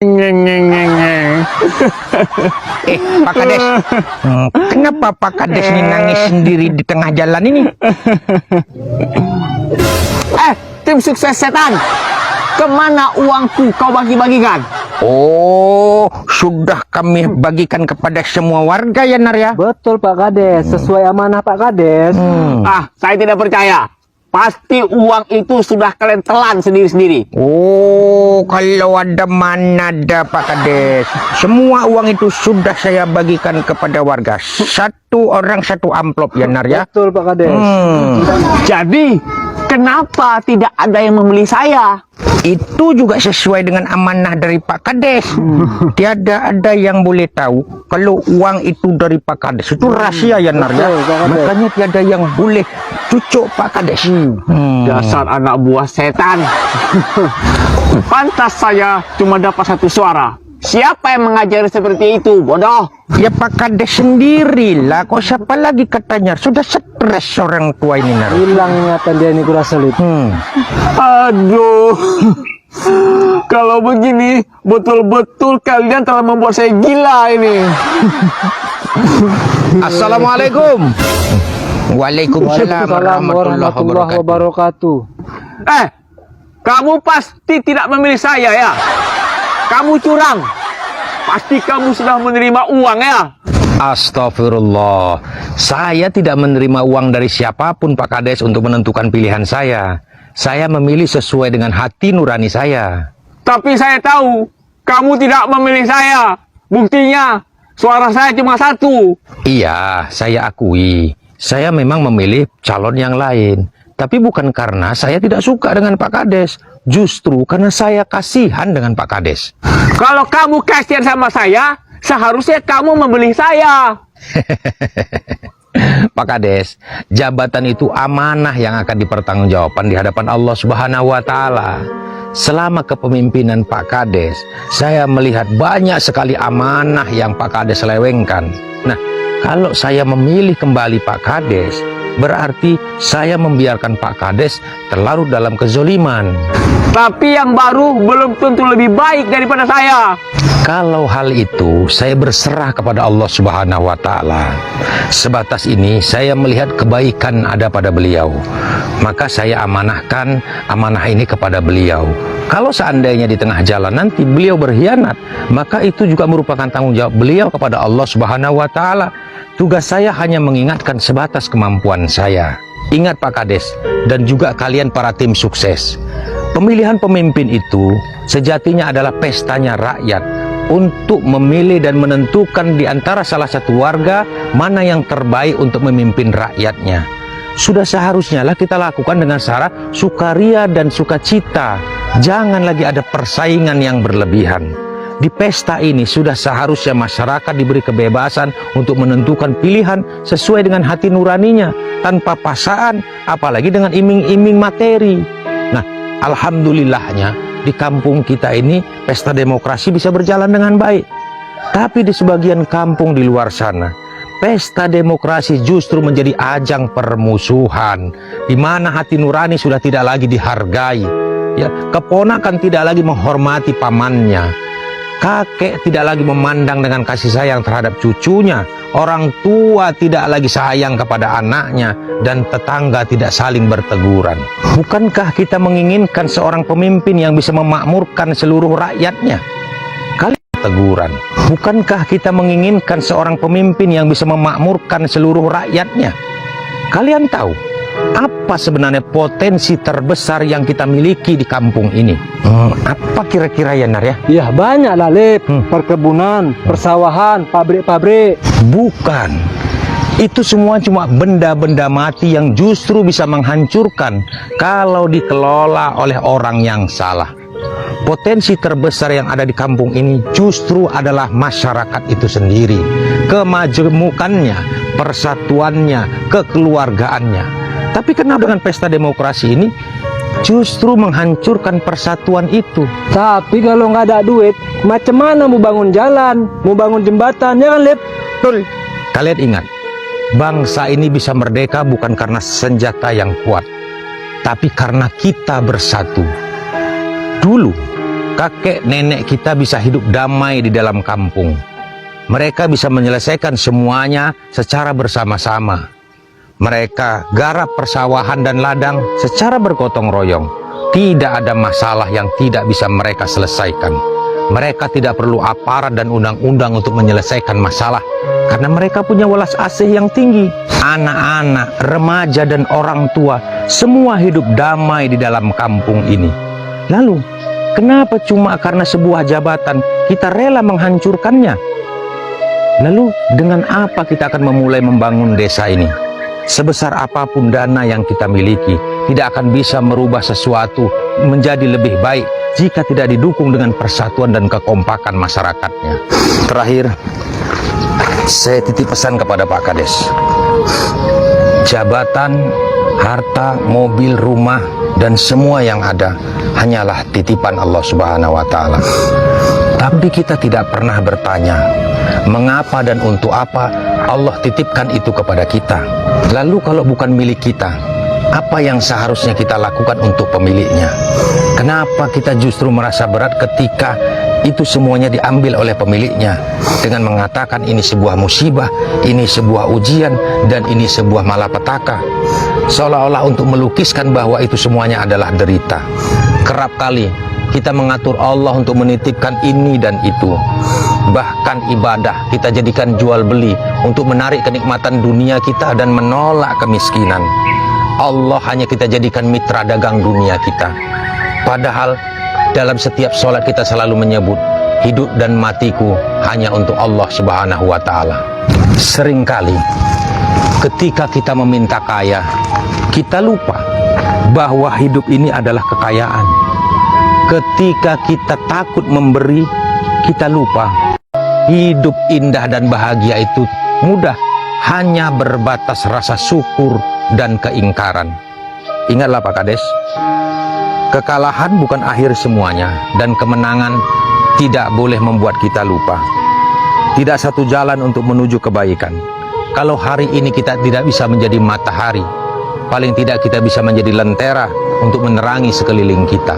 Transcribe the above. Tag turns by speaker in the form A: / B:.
A: Pak Kades, kenapa Pak Kades ini nangis sendiri di tengah jalan ini?
B: Tim sukses setan, kemana uangku kau bagi-bagikan?
A: Oh, sudah kami bagikan kepada semua warga ya, Nar ya?
C: Betul Pak Kades, sesuai amanah Pak Kades.
B: Saya tidak percaya. Pasti uang itu sudah kalian telan sendiri-sendiri.
A: Oh, kalau ada mana ada Pak Kades. Semua uang itu sudah saya bagikan kepada warga. Satu orang satu amplop ya, Nar ya?
C: Betul Pak Kades.
B: Jadi, kenapa tidak ada yang membeli saya?
A: Itu juga sesuai dengan amanah dari Pak Kades. Tiada ada yang boleh tahu kalau uang itu dari Pak Kades. Itu rahasia ya, Nar ya?
C: Betul, Pak Kades.
A: Makanya tiada yang boleh cucuk Pak Kades.
B: Dasar anak buah setan. Pantas saya cuma dapat satu suara. Siapa yang mengajari seperti itu, bodoh?
A: Ya Pak Kades sendirilah. Kok siapa lagi katanya? Sudah stres orang tua ini, Nar.
C: Hilang ingatan dia ini kurang sulit.
B: Aduh. Kalau begini, betul-betul kalian telah membuat saya gila ini.
A: Assalamualaikum. Waalaikumsalam
C: Warahmatullahi wabarakatuh.
B: Kamu pasti tidak memilih saya ya? Kamu curang. Pasti kamu sudah menerima uang ya?
A: Astagfirullah. Saya tidak menerima uang dari siapapun Pak Kades untuk menentukan pilihan saya. Saya memilih sesuai dengan hati nurani saya.
B: Tapi saya tahu kamu tidak memilih saya. Buktinya suara saya cuma satu.
A: Iya, saya akui. Saya memang memilih calon yang lain. Tapi bukan karena saya tidak suka dengan Pak Kades. Justru karena saya kasihan dengan Pak Kades.
B: Kalau kamu kasihan sama saya, seharusnya kamu membeli saya.
A: Pak Kades, jabatan itu amanah yang akan dipertanggungjawabkan di hadapan Allah Subhanahu wa Ta'ala. Selama kepemimpinan Pak Kades, saya melihat banyak sekali amanah yang Pak Kades selewengkan. Nah, kalau saya memilih kembali Pak Kades, berarti saya membiarkan Pak Kades terlarut dalam kezoliman.
B: Tapi yang baru belum tentu lebih baik daripada saya.
A: Kalau hal itu, saya berserah kepada Allah Subhanahu wa Ta'ala. Sebatas ini, saya melihat kebaikan ada pada beliau. Maka saya amanahkan amanah ini kepada beliau. Kalau seandainya di tengah jalan nanti beliau berkhianat, maka itu juga merupakan tanggung jawab beliau kepada Allah Subhanahu wa Ta'ala. Tugas saya hanya mengingatkan sebatas kemampuan saya. Ingat Pak Kades, dan juga kalian para tim sukses. Pemilihan pemimpin itu sejatinya adalah pestanya rakyat untuk memilih dan menentukan di antara salah satu warga mana yang terbaik untuk memimpin rakyatnya. Sudah seharusnya lah kita lakukan dengan cara sukaria dan sukacita. Jangan lagi ada persaingan yang berlebihan. Di pesta ini sudah seharusnya masyarakat diberi kebebasan untuk menentukan pilihan sesuai dengan hati nuraninya, tanpa paksaan, apalagi dengan iming-iming materi. Nah, alhamdulillahnya di kampung kita ini pesta demokrasi bisa berjalan dengan baik. Tapi di sebagian kampung di luar sana, pesta demokrasi justru menjadi ajang permusuhan, di mana hati nurani sudah tidak lagi dihargai. Ya, keponakan tidak lagi menghormati pamannya. Kakek tidak lagi memandang dengan kasih sayang terhadap cucunya. Orang tua tidak lagi sayang kepada anaknya. Dan tetangga tidak saling berteguran. Bukankah kita menginginkan seorang pemimpin yang bisa memakmurkan seluruh rakyatnya? Kalian teguran. Bukankah kita menginginkan seorang pemimpin yang bisa memakmurkan seluruh rakyatnya? Kalian tahu apa sebenarnya potensi terbesar yang kita miliki di kampung ini? Apa kira-kira ya, Nar ya?
C: Ya banyak lah Lip. Perkebunan, persawahan, pabrik-pabrik.
A: Bukan. Itu semua cuma benda-benda mati yang justru bisa menghancurkan kalau dikelola oleh orang yang salah. Potensi terbesar yang ada di kampung ini justru adalah masyarakat itu sendiri. Kemajemukannya, persatuannya, kekeluargaannya. Tapi kenapa dengan pesta demokrasi ini justru menghancurkan persatuan itu?
C: Tapi kalau nggak ada duit, macam mana mau bangun jalan, mau bangun jembatan, ya kan Lip?
A: Betul. Kalian ingat, bangsa ini bisa merdeka bukan karena senjata yang kuat, tapi karena kita bersatu. Dulu, kakek nenek kita bisa hidup damai di dalam kampung. Mereka bisa menyelesaikan semuanya secara bersama-sama. Mereka garap persawahan dan ladang secara bergotong royong. Tidak ada masalah yang tidak bisa mereka selesaikan. Mereka tidak perlu aparat dan undang-undang untuk menyelesaikan masalah, karena mereka punya welas asih yang tinggi. Anak-anak, remaja, dan orang tua semua hidup damai di dalam kampung ini. Lalu, kenapa cuma karena sebuah jabatan kita rela menghancurkannya? Lalu, dengan apa kita akan memulai membangun desa ini? Sebesar apapun dana yang kita miliki, tidak akan bisa merubah sesuatu menjadi lebih baik jika tidak didukung dengan persatuan dan kekompakan masyarakatnya. Terakhir, saya titip pesan kepada Pak Kades. Jabatan, harta, mobil, rumah, dan semua yang ada hanyalah titipan Allah Subhanahu wa Ta'ala. Tapi kita tidak pernah bertanya, mengapa dan untuk apa Allah titipkan itu kepada kita. Lalu kalau bukan milik kita, apa yang seharusnya kita lakukan untuk pemiliknya? Kenapa kita justru merasa berat ketika itu semuanya diambil oleh pemiliknya dengan mengatakan ini sebuah musibah, ini sebuah ujian, dan ini sebuah malapetaka, seolah-olah untuk melukiskan bahwa itu semuanya adalah derita. Kerap kali kita mengatur Allah untuk menitipkan ini dan itu. Bahkan ibadah kita jadikan jual beli untuk menarik kenikmatan dunia kita dan menolak kemiskinan. Allah hanya kita jadikan mitra dagang dunia kita. Padahal dalam setiap sholat kita selalu menyebut hidup dan matiku hanya untuk Allah Subhanahu wa Ta'ala. Seringkali ketika kita meminta kaya, kita lupa bahwa hidup ini adalah kekayaan. Ketika kita takut memberi, kita lupa hidup indah dan bahagia itu mudah, hanya berbatas rasa syukur dan keingkaran. Ingatlah Pak Kades, kekalahan bukan akhir semuanya, dan kemenangan tidak boleh membuat kita lupa. Tidak satu jalan untuk menuju kebaikan. Kalau hari ini kita tidak bisa menjadi matahari, paling tidak kita bisa menjadi lentera untuk menerangi sekeliling kita.